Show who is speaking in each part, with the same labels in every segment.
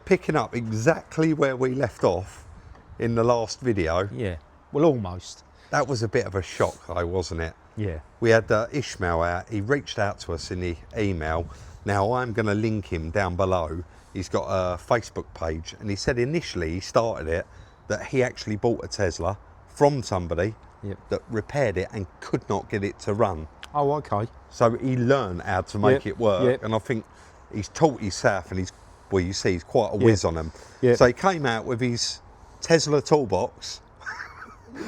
Speaker 1: picking up exactly where we left off in the last video.
Speaker 2: Yeah, well, almost.
Speaker 1: That was a bit of a shock though, wasn't it?
Speaker 2: Yeah.
Speaker 1: We had Ishmael out. He reached out to us in the email. Now I'm going to link him down below. He's got a Facebook page, and he said initially he started it that he actually bought a Tesla from somebody that repaired it and could not get it to run.
Speaker 2: Oh, okay.
Speaker 1: So he learned how to make it work, and I think he's taught himself, and well, you see, he's quite a whiz on them. So he came out with his Tesla toolbox.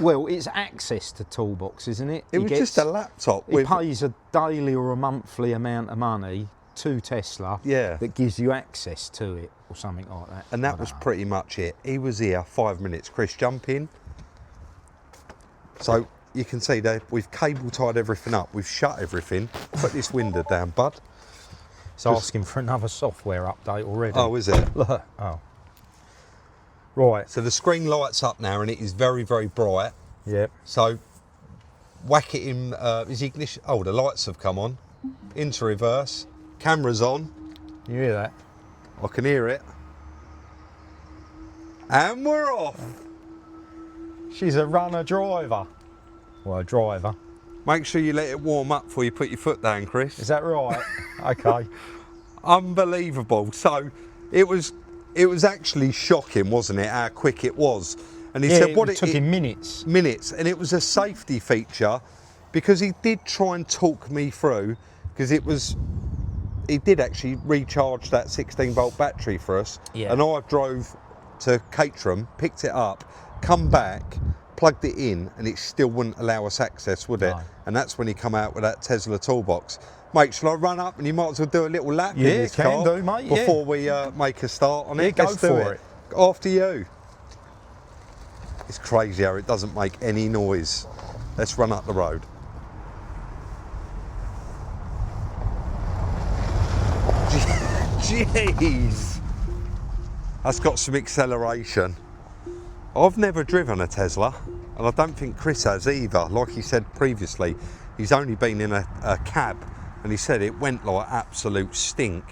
Speaker 2: Well, it's access to toolbox, isn't it?
Speaker 1: It was just a laptop.
Speaker 2: He pays a daily or a monthly amount of money to Tesla that gives you access to it or something like that.
Speaker 1: And that was pretty much it. He was here 5 minutes. Chris, jump in. So you can see that we've cable tied everything up. We've shut everything. Put this window down, bud.
Speaker 2: It's asking for another software update already.
Speaker 1: Oh, is it?
Speaker 2: Look. Oh. Right.
Speaker 1: So the screen lights up now and it is very, very bright.
Speaker 2: Yep.
Speaker 1: So whack it in, is ignition, oh, the lights have come on. Into reverse, camera's on.
Speaker 2: You hear that?
Speaker 1: I can hear it. And we're off.
Speaker 2: She's a runner driver. Well, a driver.
Speaker 1: Make sure you let it warm up before you put your foot down, Chris.
Speaker 2: Is that right? Okay.
Speaker 1: Unbelievable. So it was actually shocking, wasn't it, how quick it was. And he said what
Speaker 2: it took him minutes.
Speaker 1: Minutes. And it was a safety feature because he did try and talk me through, because he did actually recharge that 16-volt battery for us.
Speaker 2: Yeah.
Speaker 1: And I drove to Caterham, picked it up, come back, plugged it in, and it still wouldn't allow us access, would it? No. And that's when he come out with that Tesla toolbox. Mate, shall I run up and you might as well do a little lap in this car?
Speaker 2: Yeah, can do, mate.
Speaker 1: Before we make a start on it.
Speaker 2: Go for it.
Speaker 1: After you. It's crazy how it doesn't make any noise. Let's run up the road. Jeez. That's got some acceleration. I've never driven a Tesla, and I don't think Chris has either. Like he said previously, he's only been in a cab, and he said it went like absolute stink.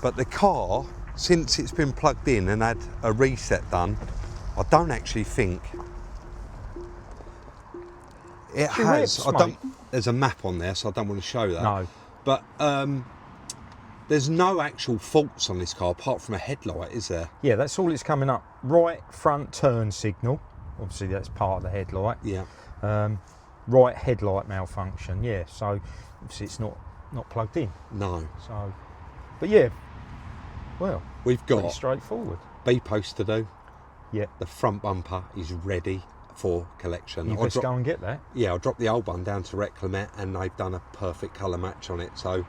Speaker 1: But the car, since it's been plugged in and had a reset done, I don't actually think it has. There's a map on there, so I don't want to show that.
Speaker 2: No.
Speaker 1: But there's no actual faults on this car apart from a headlight, is there?
Speaker 2: Yeah, that's all it's coming up. Right front turn signal. Obviously, that's part of the headlight.
Speaker 1: Yeah.
Speaker 2: Right headlight malfunction. Yeah. So obviously, it's not plugged in.
Speaker 1: No.
Speaker 2: So, but yeah. Well,
Speaker 1: we've got
Speaker 2: pretty straightforward.
Speaker 1: B-post to do.
Speaker 2: Yeah.
Speaker 1: The front bumper is ready for collection.
Speaker 2: You best go and get that.
Speaker 1: Yeah, I'll drop the old one down to Reclamet, and they've done a perfect colour match on it. So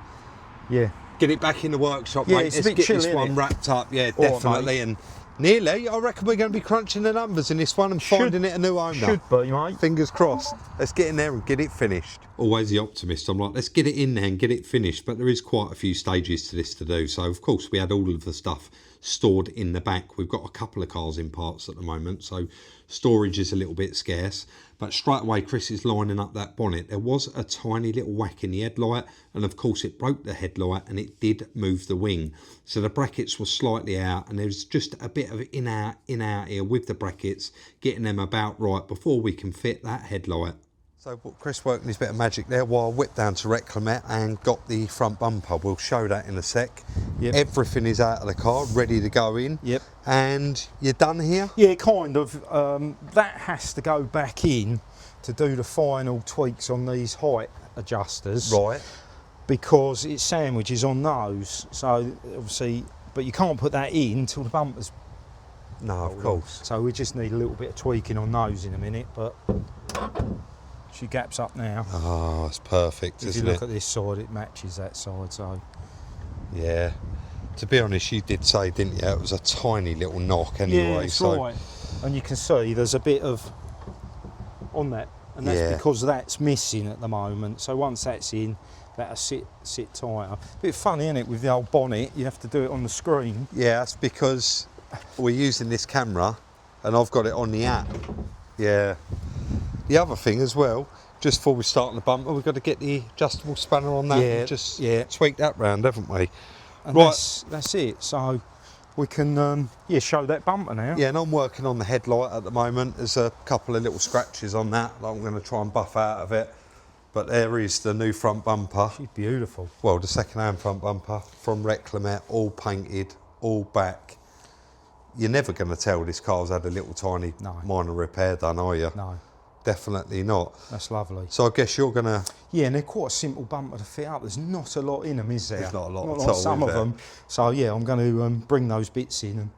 Speaker 2: yeah,
Speaker 1: get it back in the workshop,
Speaker 2: yeah,
Speaker 1: mate.
Speaker 2: It's
Speaker 1: Let's
Speaker 2: a bit
Speaker 1: get
Speaker 2: chilly,
Speaker 1: this one wrapped up. Yeah, definitely. And nearly, I reckon we're going to be crunching the numbers in this one and finding it a new owner.
Speaker 2: Should be, mate.
Speaker 1: Fingers crossed. Let's get in there and get it finished. Always the optimist. I'm like, let's get it in there and get it finished. But there is quite a few stages to this to do. So, of course, we had all of the stuff stored in the back. We've got a couple of cars in parts at the moment, so storage is a little bit scarce. But straight away, Chris is lining up that bonnet. There was a tiny little whack in the headlight, and of course it broke the headlight and it did move the wing. So the brackets were slightly out, and there's just a bit of in-out here with the brackets, getting them about right before we can fit that headlight. So Chris working his bit of magic there while I whipped down to Reclamet and got the front bumper. We'll show that in a sec. Yep. Everything is out of the car, ready to go in.
Speaker 2: Yep.
Speaker 1: And you're done here?
Speaker 2: Yeah, kind of. That has to go back in to do the final tweaks on these height adjusters.
Speaker 1: Right.
Speaker 2: Because it sandwiches on those. So obviously, but you can't put that in until the bumper's.
Speaker 1: No, of course.
Speaker 2: So we just need a little bit of tweaking on those in a minute, but. She gaps up now.
Speaker 1: Oh, it's perfect, isn't it?
Speaker 2: If you look at this side, it matches that side, so...
Speaker 1: Yeah. To be honest, you did say, didn't you, it was a tiny little knock anyway.
Speaker 2: Yeah, that's right. And you can see there's a bit of... on that, and that's because that's missing at the moment. So once that's in, that'll sit tighter. Bit funny, isn't it, with the old bonnet, you have to do it on the screen.
Speaker 1: Yeah, that's because we're using this camera, and I've got it on the app. Yeah. The other thing as well, just before we start on the bumper, we've got to get the adjustable spanner on that and just tweak that round, haven't we?
Speaker 2: And right. That's it. So we can yeah, show that bumper now.
Speaker 1: Yeah, and I'm working on the headlight at the moment. There's a couple of little scratches on that I'm going to try and buff out of it. But there is the new front bumper.
Speaker 2: She's beautiful.
Speaker 1: Well, the second-hand front bumper from Reclamet, all painted, all back. You're never going to tell this car's had a little tiny minor repair done, are you?
Speaker 2: No.
Speaker 1: Definitely not.
Speaker 2: That's lovely.
Speaker 1: So I guess you're going to...
Speaker 2: Yeah, and they're quite a simple bumper to fit up. There's not a lot in them, is there?
Speaker 1: There's not a lot
Speaker 2: not
Speaker 1: at
Speaker 2: like
Speaker 1: all,
Speaker 2: some
Speaker 1: is
Speaker 2: of
Speaker 1: there?
Speaker 2: them. So yeah, I'm going to bring those bits in and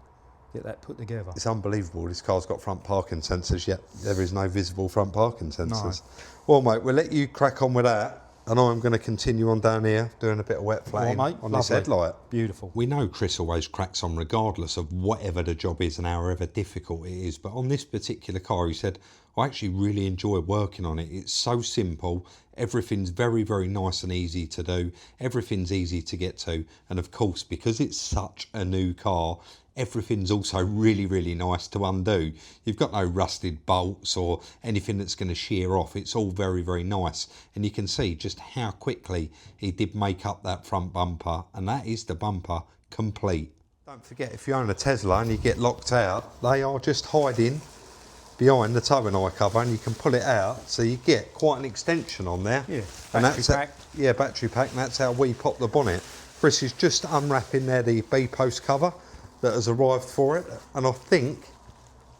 Speaker 2: get that put together.
Speaker 1: It's unbelievable. This car's got front parking sensors, yet there is no visible front parking sensors. No. Well, mate, we'll let you crack on with that. And I'm going to continue on down here, doing a bit of wet flatting on this headlight.
Speaker 2: Beautiful.
Speaker 1: We know Chris always cracks on regardless of whatever the job is and however difficult it is. But on this particular car, he said, I actually really enjoy working on it. It's so simple. Everything's very, very nice and easy to do. Everything's easy to get to. And of course, because it's such a new car, everything's also really, really nice to undo. You've got no rusted bolts or anything that's going to shear off. It's all very, very nice. And you can see just how quickly he did make up that front bumper. And that is the bumper complete. Don't forget, if you own a Tesla and you get locked out, they are just hiding behind the tow and eye cover, and you can pull it out, so you get quite an extension on there.
Speaker 2: Yeah,
Speaker 1: battery pack. Yeah, battery pack, and that's how we pop the bonnet. Chris is just unwrapping there the B-post cover that has arrived for it, and I think,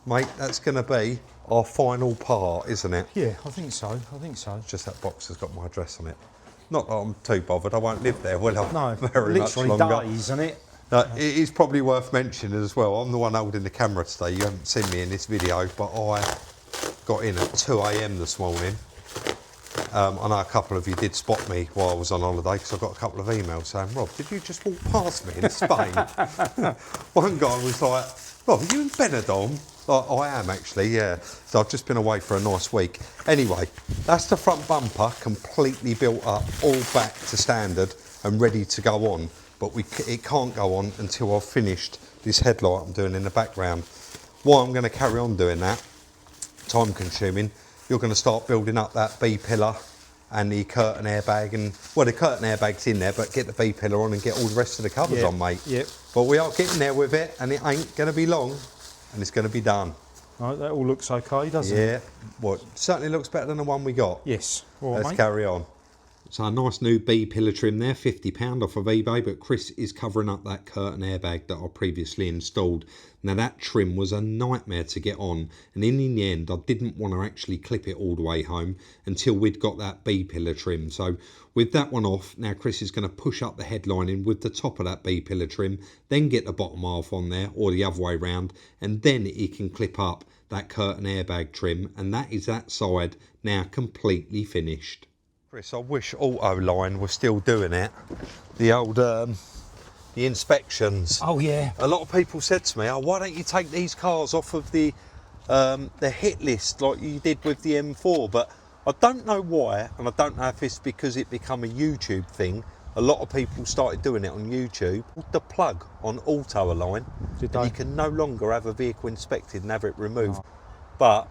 Speaker 1: mate, that's going to be our final part, isn't it?
Speaker 2: Yeah, I think so. I think so.
Speaker 1: It's just that box has got my address on it. Not that I'm too bothered. I won't live there, will I?
Speaker 2: No,
Speaker 1: very much longer.
Speaker 2: literally days, isn't it?
Speaker 1: It is probably worth mentioning as well. I'm the one holding the camera today. You haven't seen me in this video, but I got in at 2 a.m. this morning. I know a couple of you did spot me while I was on holiday because I got a couple of emails saying, Rob, did you just walk past me in Spain? One guy was like, Rob, are you in Benidorm? Like, I am actually, yeah. So I've just been away for a nice week. Anyway, that's the front bumper completely built up, all back to standard and ready to go on. But it can't go on until I've finished this headlight I'm doing in the background. Why I'm going to carry on doing that, time consuming, you're going to start building up that B-pillar and the curtain airbag, and well, the curtain airbag's in there, but get the B-pillar on and get all the rest of the covers on, mate.
Speaker 2: Yep.
Speaker 1: But we are getting there with it, and it ain't going to be long, and it's going to be done.
Speaker 2: Right, that all looks okay, doesn't it?
Speaker 1: Yeah, well, it certainly looks better than the one we got.
Speaker 2: Yes. All right,
Speaker 1: Let's
Speaker 2: mate.
Speaker 1: carry on. So a nice new B-pillar trim there, £50 off of eBay, but Chris is covering up that curtain airbag that I previously installed. Now that trim was a nightmare to get on, and in the end I didn't want to actually clip it all the way home until we'd got that B-pillar trim. So with that one off, now Chris is going to push up the headlining with the top of that B-pillar trim, then get the bottom half on there, or the other way round, and then he can clip up that curtain airbag trim, and that is that side now completely finished. Chris, I wish Autoline were still doing it. The old, the inspections.
Speaker 2: Oh yeah.
Speaker 1: A lot of people said to me, oh, why don't you take these cars off of the hit list like you did with the M4? But I don't know why, and I don't know if it's because it become a YouTube thing. A lot of people started doing it on YouTube. The plug on Autoline, you can no longer have a vehicle inspected and have it removed. Oh. But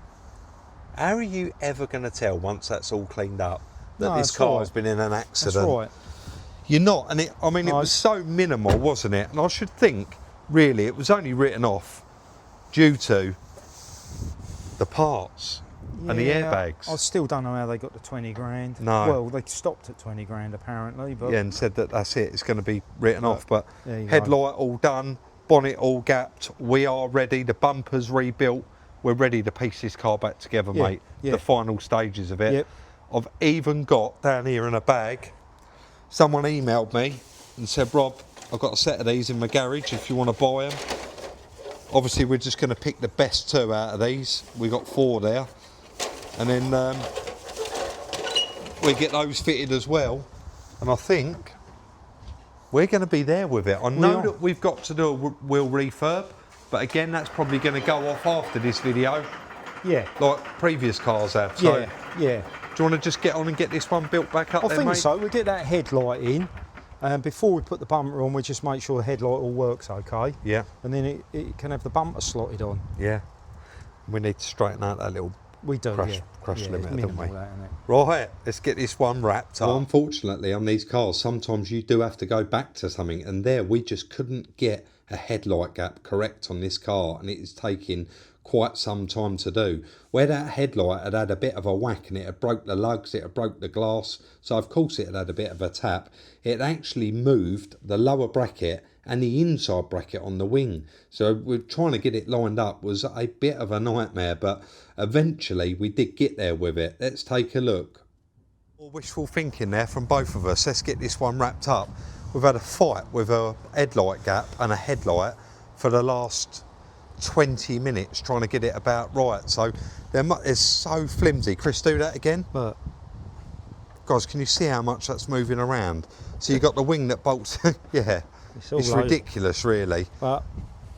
Speaker 1: how are you ever going to tell once that's all cleaned up that this car has been in an accident?
Speaker 2: That's right.
Speaker 1: You're not, and it was so minimal, wasn't it? And I should think, really, it was only written off due to the parts and the airbags.
Speaker 2: I still don't know how they got to 20 grand.
Speaker 1: No.
Speaker 2: Well, they stopped at 20 grand apparently, but
Speaker 1: yeah, and said that that's it. It's going to be written off. But
Speaker 2: go.
Speaker 1: headlight all done, bonnet all gapped. We are ready. The bumper's rebuilt. We're ready to piece this car back together, mate. Yeah. The final stages of it.
Speaker 2: Yep.
Speaker 1: I've even got down here in a bag. Someone emailed me and said, Rob, I've got a set of these in my garage if you want to buy them. Obviously, we're just going to pick the best 2 out of these. We got 4 there. And then we get those fitted as well. And I think we're going to be there with it. I know that we've got to do a wheel refurb, but again, that's probably going to go off after this video.
Speaker 2: Yeah.
Speaker 1: Like previous cars have. So
Speaker 2: yeah.
Speaker 1: Do you want to just get on and get this one built back up?
Speaker 2: I think so. We'll get that headlight in, and before we put the bumper on, we just make sure the headlight all works okay.
Speaker 1: Yeah.
Speaker 2: And then it can have the bumper slotted on.
Speaker 1: Yeah. We need to straighten out that little crash limiter, don't we? Right, let's get this one wrapped up. Well, unfortunately, on these cars, sometimes you do have to go back to something, and there we just couldn't get a headlight gap correct on this car, and it is taking quite some time to do. Where that headlight had a bit of a whack and it had broke the lugs, it had broke the glass, so of course it had a bit of a tap. It actually moved the lower bracket and the inside bracket on the wing, so we're trying to get it lined up was a bit of a nightmare, but eventually we did get there with it. Let's take a look. More wishful thinking there from both of us. Let's get this one wrapped up. We've had a fight with a headlight gap and a headlight for the last 20 minutes trying to get it about right, so it's so flimsy. Chris, do that again.
Speaker 2: But
Speaker 1: guys, can you see how much that's moving around? So you've got the wing that bolts. Yeah, it's ridiculous really. But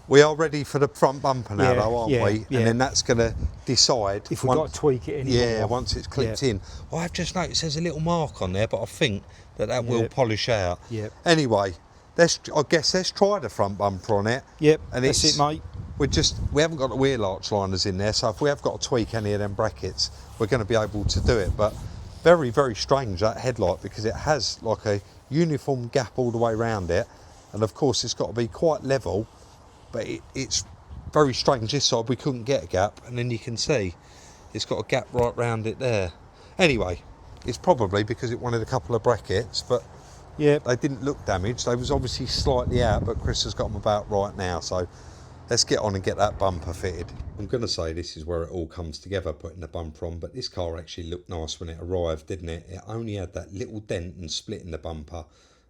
Speaker 1: we are ready for the front bumper now though, aren't we? And then that's going to decide
Speaker 2: if we've got to tweak it anymore.
Speaker 1: Yeah, once it's clipped in. I've just noticed there's a little mark on there, but I think that will polish out. Anyway, I guess let's try the front bumper on it.
Speaker 2: And that's it, mate.
Speaker 1: We haven't got the wheel arch liners in there, so if we have got to tweak any of them brackets, we're going to be able to do it. But very, very strange, that headlight, because it has like a uniform gap all the way around it, and of course it's got to be quite level, but it's very strange. This side we couldn't get a gap, and then you can see it's got a gap right round it there. Anyway, it's probably because it wanted a couple of brackets, but they didn't look damaged. They was obviously slightly out, but Chris has got them about right now, so let's get on and get that bumper fitted. I'm going to say this is where it all comes together, putting the bumper on, but this car actually looked nice when it arrived, didn't it? It only had that little dent and split in the bumper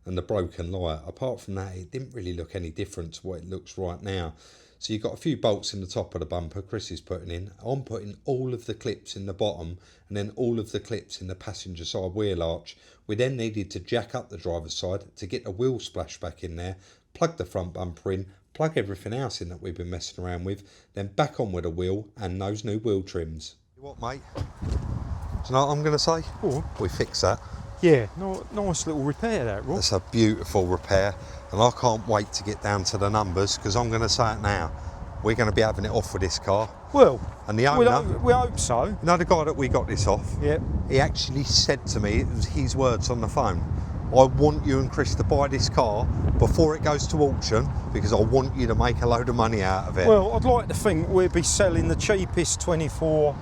Speaker 1: and the broken light. Apart from that, it didn't really look any different to what it looks right now. So you've got a few bolts in the top of the bumper Chris is putting in. I'm putting all of the clips in the bottom and then all of the clips in the passenger side wheel arch. We then needed to jack up the driver's side to get the wheel splash back in there, plug the front bumper in, plug everything else in that we've been messing around with, then back on with the wheel and those new wheel trims. What, mate? Do you know what I'm going to say? We fix that.
Speaker 2: Yeah, nice little repair that, Rob.
Speaker 1: That's a beautiful repair, and I can't wait to get down to the numbers, because I'm going to say it now, we're going to be having it off with this car.
Speaker 2: Well,
Speaker 1: and the owner,
Speaker 2: we hope so.
Speaker 1: You know the guy that we got this off? He actually said to me, it was his words on the phone, I want you and Chris to buy this car before it goes to auction, because I want you to make a load of money out of it.
Speaker 2: Well, I'd like to think we'd be selling the cheapest 24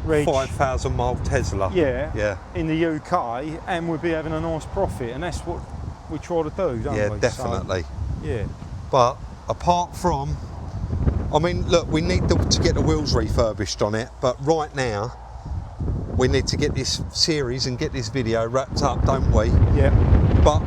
Speaker 2: reg
Speaker 1: 5,000 mile Tesla.
Speaker 2: Yeah. In the UK, and we'd be having a nice profit, and that's what we try to do, don't we?
Speaker 1: Yeah, definitely.
Speaker 2: So,
Speaker 1: But apart from, I mean, look, we need to get the wheels refurbished on it, but right now we need to get this series and get this video wrapped up, don't we? But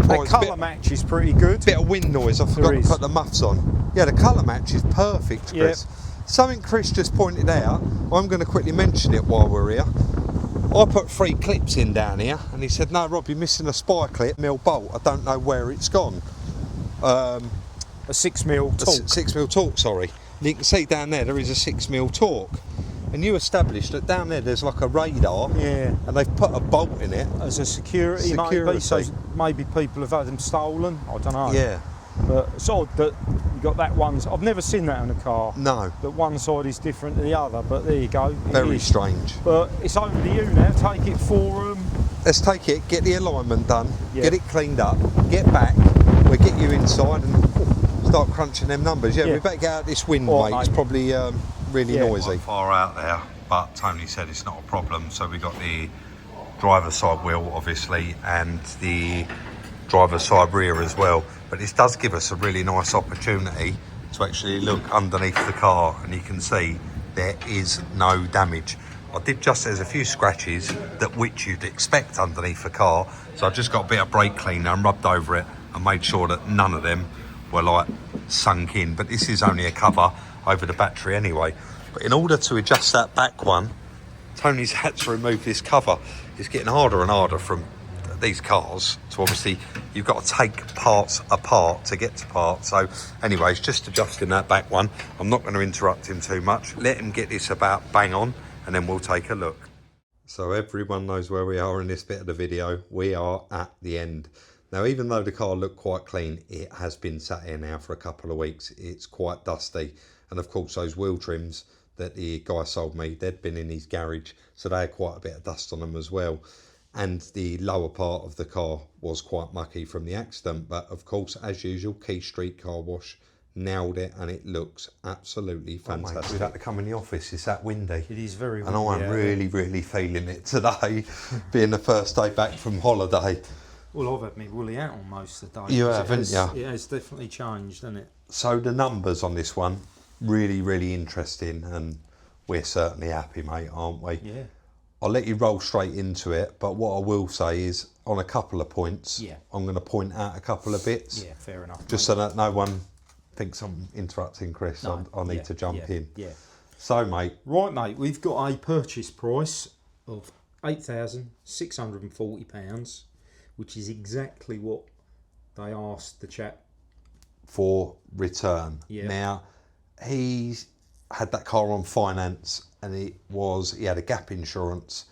Speaker 2: the colour match is pretty good.
Speaker 1: Bit of wind noise, I forgot to put the muffs on. Yeah, the colour match is perfect, Chris. Something Chris just pointed out, I'm going to quickly mention it while we're here. I put 3 clips in down here, and he said, no, Rob, you're missing a spy clip, mil bolt. I don't know where it's gone.
Speaker 2: A 6mm torque.
Speaker 1: 6mm torque, sorry. And you can see down there is a 6mm torque. And you established that down there's like a radar, and they've put a bolt in it.
Speaker 2: As a security. Maybe, so maybe people have had them stolen, I don't know. But it's odd that you got that one. I've never seen that on a car.
Speaker 1: No.
Speaker 2: That one side is different to the other, but there you go.
Speaker 1: Very strange.
Speaker 2: But it's over to you now, take it for them.
Speaker 1: Let's take it, get the alignment done, get it cleaned up, get back, we'll get you inside and start crunching them numbers. We better get out this wind, mate. It's probably really noisy. Quite far out there, but Tony said it's not a problem. So we got the driver's side wheel, obviously, and the driver's side rear as well. But this does give us a really nice opportunity to actually look underneath the car, and you can see there is no damage. There's a few scratches that which you'd expect underneath the car, so I've just got a bit of brake cleaner and rubbed over it and made sure that none of them were like sunk in. But this is only a cover over the battery anyway. But in order to adjust that back one, Tony's had to remove this cover. It's getting harder and harder from these cars to obviously, you've got to take parts apart to get to parts. So anyways, just adjusting that back one. I'm not going to interrupt him too much. Let him get this about bang on, and then we'll take a look. So everyone knows where we are in this bit of the video. We are at the end. Now, even though the car looked quite clean, it has been sat here now for a couple of weeks. It's quite dusty. And of course, those wheel trims that the guy sold me, they'd been in his garage, so they had quite a bit of dust on them as well. and the lower part of the car was quite mucky from the accident. But of course, as usual, Key Street Car Wash nailed it, and it looks absolutely fantastic. Mate, we've had to come in the office, it's that windy.
Speaker 2: It is very windy.
Speaker 1: And I'm really feeling it today, being the first day back from holiday.
Speaker 2: Well, I've had my woolly hat on most of the day.
Speaker 1: You have, haven't you?
Speaker 2: It has definitely changed, hasn't it?
Speaker 1: So the numbers on this one, really interesting, and we're certainly happy, mate, aren't we?
Speaker 2: Yeah.
Speaker 1: I'll let you roll straight into it, but what I will say is, on a couple of points, I'm going to point out a couple of bits.
Speaker 2: Yeah, fair enough.
Speaker 1: Just so that no one thinks I'm interrupting Chris. No, I need to jump in.
Speaker 2: Yeah.
Speaker 1: So, mate.
Speaker 2: Right, mate, we've got a purchase price of £8,640, which is exactly what they asked the chap
Speaker 1: for return.
Speaker 2: Yeah.
Speaker 1: Now, he's had that car on finance, and he had a gap insurance,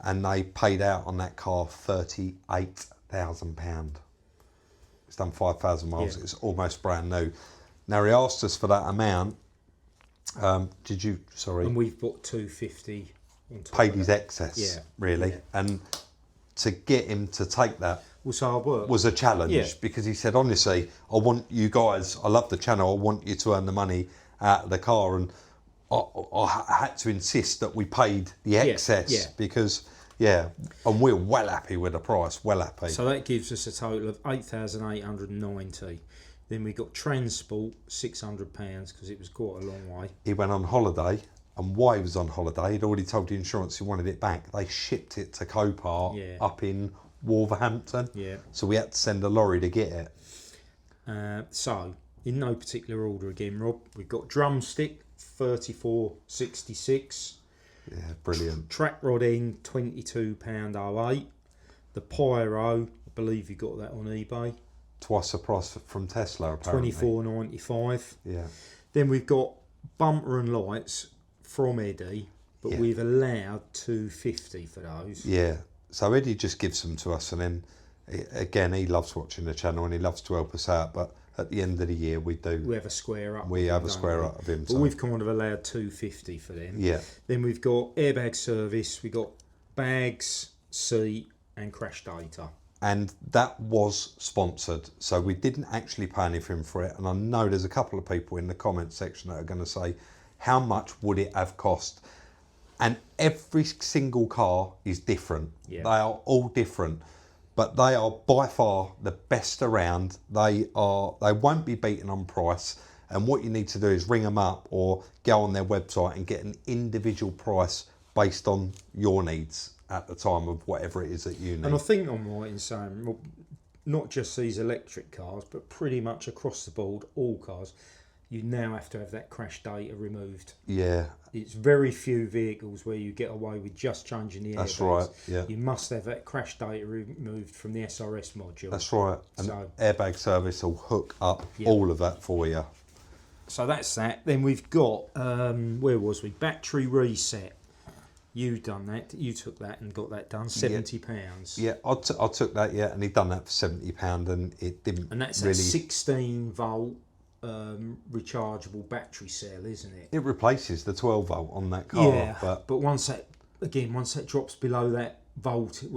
Speaker 1: and they paid out on that car £38,000. It's done 5,000 miles. Yeah. It's almost brand new. Now, he asked us for that amount. And
Speaker 2: we've put 250 on top.
Speaker 1: Paid his excess, really. Yeah. And to get him to take that
Speaker 2: was hard work.
Speaker 1: Was a challenge, because he said, honestly, I want you guys, I love the channel, I want you to earn the money out of the car. And I had to insist that we paid the excess because, and we're well happy with the price, well happy.
Speaker 2: So that gives us a total of 8,890. Then we got transport, £600, because it was quite a long way.
Speaker 1: He went on holiday, and while he was on holiday, he'd already told the insurance he wanted it back. They shipped it to Copart up in Wolverhampton. Yeah. So we had to send a lorry to get it.
Speaker 2: So, in no particular order again, Rob, we've got drumstick, 34.66.
Speaker 1: Yeah, brilliant.
Speaker 2: Track rod end, £22.08. The Pyro, I believe you got that on eBay.
Speaker 1: Twice the price from Tesla, apparently.
Speaker 2: £24.95.
Speaker 1: Yeah.
Speaker 2: Then we've got bumper and lights from Eddie, but we've allowed £250 for those.
Speaker 1: Yeah. So Eddie just gives them to us, and then again, he loves watching the channel and he loves to help us out. But at the end of the year, we have a square up. We have a square up of him.
Speaker 2: But we've kind of allowed £250 for them.
Speaker 1: Yeah.
Speaker 2: Then we've got airbag service. We got bags, seat, and crash data.
Speaker 1: And that was sponsored, so we didn't actually pay anything for it. And I know there's a couple of people in the comment section that are going to say, how much would it have cost? And every single car is different. Yeah. They are all different, but they are by far the best around. They won't be beaten on price. And what you need to do is ring them up or go on their website and get an individual price based on your needs at the time of whatever it is that you need.
Speaker 2: And I think I'm right in saying, well, not just these electric cars, but pretty much across the board, all cars, you now have to have that crash data removed.
Speaker 1: Yeah.
Speaker 2: It's very few vehicles where you get away with just changing the airbags.
Speaker 1: That's right, yeah.
Speaker 2: You must have that crash data removed from the SRS module.
Speaker 1: That's right. And airbag service will hook up all of that for you.
Speaker 2: So that's that. Then we've got, where was we? Battery reset. You done that. You took that and got that done. £70.
Speaker 1: Yeah, I took that. Yeah, and he'd done that for £70, and it didn't.
Speaker 2: And that's
Speaker 1: really...
Speaker 2: a 16 volt rechargeable battery cell, isn't it?
Speaker 1: It replaces the 12 volt on that car.
Speaker 2: Yeah, but once that drops below that volt, I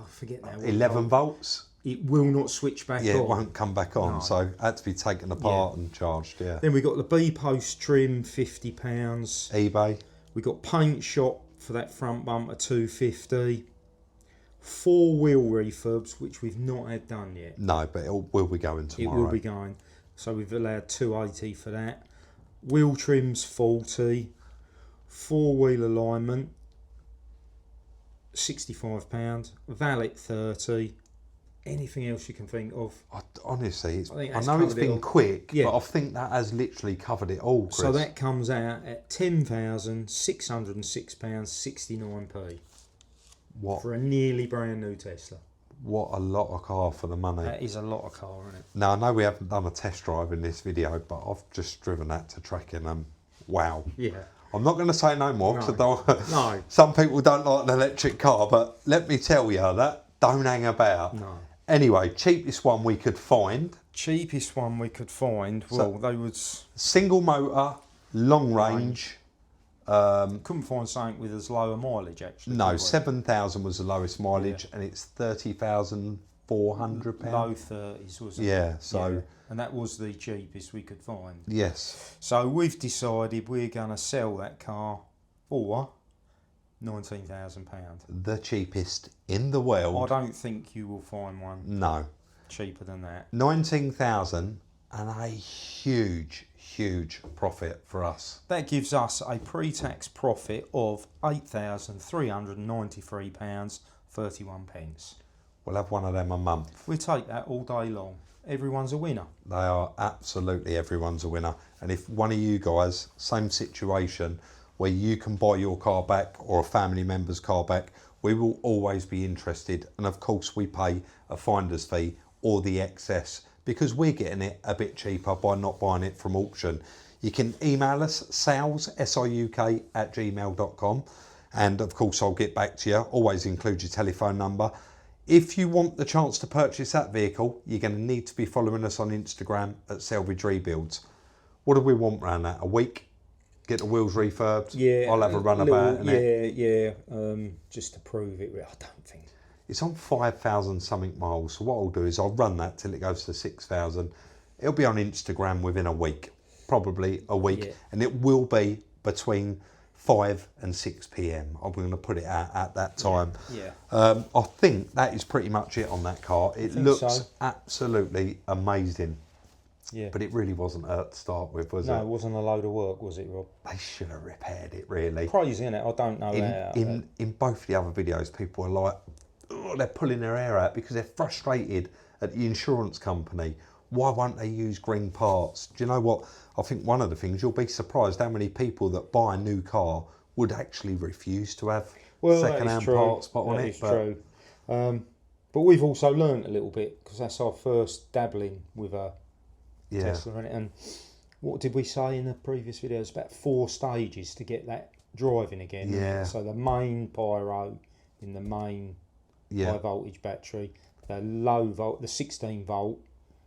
Speaker 2: forget now.
Speaker 1: 11 volts.
Speaker 2: It will not switch back on.
Speaker 1: Yeah, it won't come back on. No. So it had to be taken apart and charged. Yeah.
Speaker 2: Then we got the B post trim, £50.
Speaker 1: eBay.
Speaker 2: We got paint shop for that front bumper, £250. 4-wheel refurbs, which we've not had done yet.
Speaker 1: No, but it will be going tomorrow.
Speaker 2: It will be going. So we've allowed £280 for that. Wheel trims, £40. 4-wheel alignment, £65. Valet, £30. Anything else you can think of?
Speaker 1: Honestly, I know it's been quick, but I think that has literally covered it all, Chris.
Speaker 2: So that comes out at £10,606.69p.
Speaker 1: What?
Speaker 2: For a nearly brand new Tesla.
Speaker 1: What a lot of car for the money.
Speaker 2: That is a lot of car, isn't it?
Speaker 1: Now, I know we haven't done a test drive in this video, but I've just driven that to tracking and wow.
Speaker 2: Yeah.
Speaker 1: I'm not going to say no more because some people don't like an electric car, but let me tell you that don't hang about.
Speaker 2: No.
Speaker 1: Anyway, cheapest one we could find.
Speaker 2: Cheapest one we could find. Well, they was
Speaker 1: single motor, long range,
Speaker 2: Couldn't find something with as lower mileage actually.
Speaker 1: No, 7,000 was the lowest mileage, and it's £30,400.
Speaker 2: Low 30s, wasn't it?
Speaker 1: Yeah, so...
Speaker 2: Yeah. And that was the cheapest we could find.
Speaker 1: Yes.
Speaker 2: So we've decided we're going to sell that car for £19,000.
Speaker 1: The cheapest in the world.
Speaker 2: I don't think you will find one
Speaker 1: No.
Speaker 2: cheaper than that.
Speaker 1: 19,000 and a huge profit for us.
Speaker 2: That gives us a pre-tax profit of £8,393.31.
Speaker 1: We'll have one of them a month.
Speaker 2: We take that all day long. Everyone's a winner.
Speaker 1: They are absolutely, everyone's a winner. And if one of you guys, same situation, where you can buy your car back or a family member's car back, we will always be interested. And of course we pay a finder's fee or the excess, because we're getting it a bit cheaper by not buying it from auction. You can email us, sales, SRUK@gmail.com. And of course I'll get back to you. Always include your telephone number. If you want the chance to purchase that vehicle, you're going to need to be following us on Instagram at Salvage Rebuilds. What do we want around that? A week? Get the wheels refurbed?
Speaker 2: Yeah.
Speaker 1: I'll have a run about.
Speaker 2: Just to prove it. I don't think.
Speaker 1: It's on 5,000 something miles. So what I'll do is I'll run that till it goes to 6,000. It'll be on Instagram within a week. Probably a week.
Speaker 2: Yeah.
Speaker 1: And it will be between 5 and 6 p.m. I'm going to put it out at that time.
Speaker 2: Yeah.
Speaker 1: I think that is pretty much it on that car. It looks
Speaker 2: so.
Speaker 1: Absolutely amazing.
Speaker 2: Yeah.
Speaker 1: But it really wasn't to start with, was it?
Speaker 2: No, it wasn't a load of work, was it, Rob?
Speaker 1: They should have repaired it, really.
Speaker 2: Crazy, isn't it? I don't know how.
Speaker 1: In both the other videos, people are like, oh, they're pulling their hair out because they're frustrated at the insurance company. Why won't they use green parts? Do you know what? I think one of the things, you'll be surprised how many people that buy a new car would actually refuse to have second-hand parts put on it.
Speaker 2: That is true. But we've also learnt a little bit, because that's our first dabbling with a Tesla in it. And what did we say in the previous video? It's about 4 stages to get that driving again.
Speaker 1: Yeah.
Speaker 2: So the main pyro in the main high voltage battery, the low volt, the 16 volt,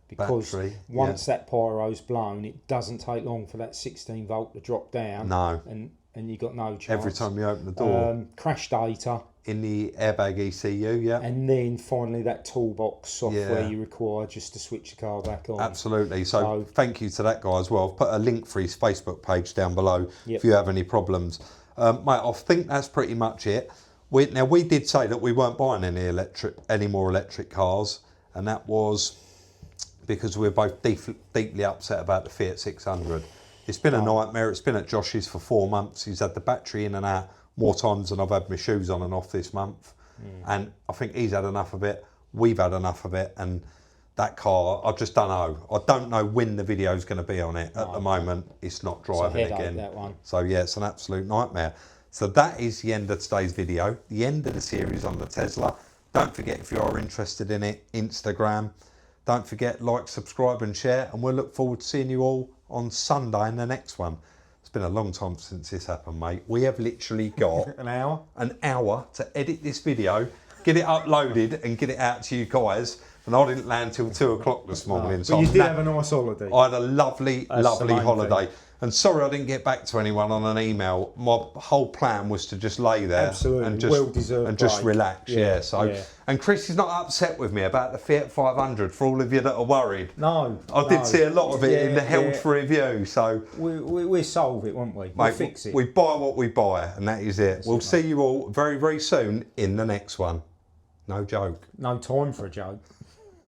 Speaker 2: because
Speaker 1: battery,
Speaker 2: once that pyro's blown, it doesn't take long for that 16 volt to drop down.
Speaker 1: No.
Speaker 2: And you got no chance.
Speaker 1: Every time you open the door.
Speaker 2: Crash data.
Speaker 1: In the airbag ECU, yeah.
Speaker 2: And then finally that toolbox software you require just to switch the car back on.
Speaker 1: Absolutely. So thank you to that guy as well. I've put a link for his Facebook page down below if you have any problems. Mate, I think that's pretty much it. We did say that we weren't buying any more electric cars, and that was because we were both deeply upset about the Fiat 600. It's been a nightmare. It's been at Josh's for 4 months. He's had the battery in and out more times than I've had my shoes on and off this month. And I think he's had enough of it. We've had enough of it. And that car, I just don't know. I don't know when the video's going to be on it. At the moment, it's not driving again.
Speaker 2: That one.
Speaker 1: So yeah, it's an absolute nightmare. So that is the end of today's video, the end of the series on the Tesla. Don't forget, if you are interested in it, Instagram. Don't forget, like, subscribe and share. And we'll look forward to seeing you all on Sunday in the next one. It's been a long time since this happened, mate. We have literally got
Speaker 2: An hour
Speaker 1: to edit this video, get it uploaded and get it out to you guys. And I didn't land till 2 o'clock this morning.
Speaker 2: But you did have a nice holiday.
Speaker 1: I had a lovely holiday. And sorry I didn't get back to anyone on an email. My whole plan was to just lay there and just relax. And Chris is not upset with me about the Fiat 500 for all of you that are worried.
Speaker 2: No.
Speaker 1: I did see a lot of it in the held for review. So
Speaker 2: we'll solve it, won't we? We'll fix it.
Speaker 1: We buy what we buy, and that is it. We'll see you all very, very soon in the next one. No joke.
Speaker 2: No time for a joke.